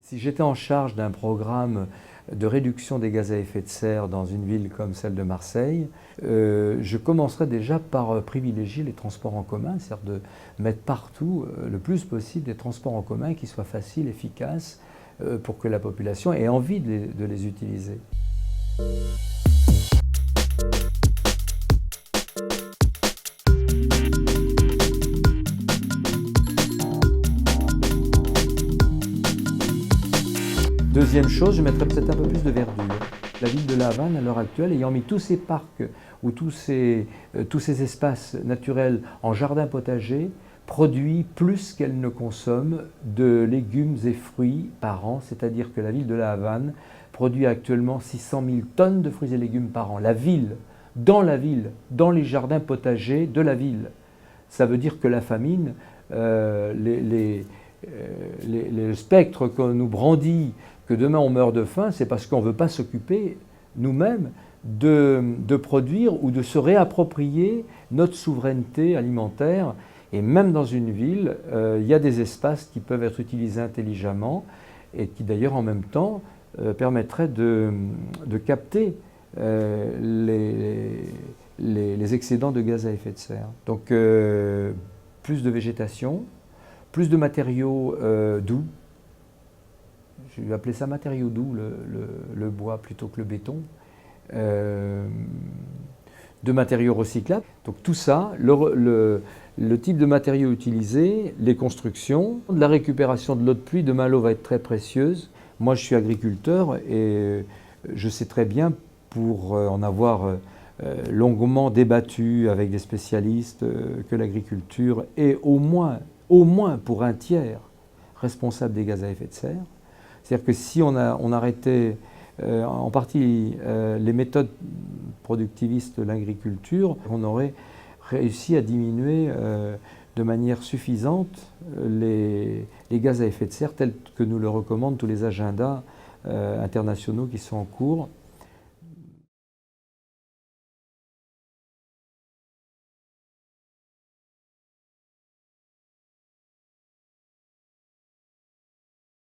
Si j'étais en charge d'un programme de réduction des gaz à effet de serre dans une ville comme celle de Marseille, je commencerais déjà par privilégier les transports en commun, c'est-à-dire de mettre partout le plus possible des transports en commun qui soient faciles, efficaces, pour que la population ait envie de les utiliser. Deuxième chose, je mettrais peut-être un peu plus de verdure. La ville de La Havane, à l'heure actuelle, ayant mis tous ces parcs ou tous ces espaces naturels en jardin potager, produit plus qu'elle ne consomme de légumes et fruits par an, c'est-à-dire que la ville de La Havane produit actuellement 600 000 tonnes de fruits et légumes par an. La ville, dans les jardins potagers de la ville. Ça veut dire que la famine, le spectre qu'on nous brandit, que demain on meurt de faim, c'est parce qu'on ne veut pas s'occuper nous-mêmes de produire ou de se réapproprier notre souveraineté alimentaire. Et même dans une ville, il y a des espaces qui peuvent être utilisés intelligemment et qui d'ailleurs en même temps permettraient de capter les excédents de gaz à effet de serre. Donc plus de végétation, plus de matériaux doux. Je vais appeler ça matériaux doux, le bois plutôt que le béton. De matériaux recyclables. Donc tout ça, le type de matériaux utilisés, les constructions, la récupération de l'eau de pluie, demain l'eau va être très précieuse. Moi je suis agriculteur et je sais très bien, pour en avoir longuement débattu avec des spécialistes, que l'agriculture est au moins pour un tiers responsable des gaz à effet de serre. C'est-à-dire que si on arrêtait en partie les méthodes productivistes de l'agriculture, on aurait réussi à diminuer de manière suffisante les gaz à effet de serre tels que nous le recommandent tous les agendas internationaux qui sont en cours.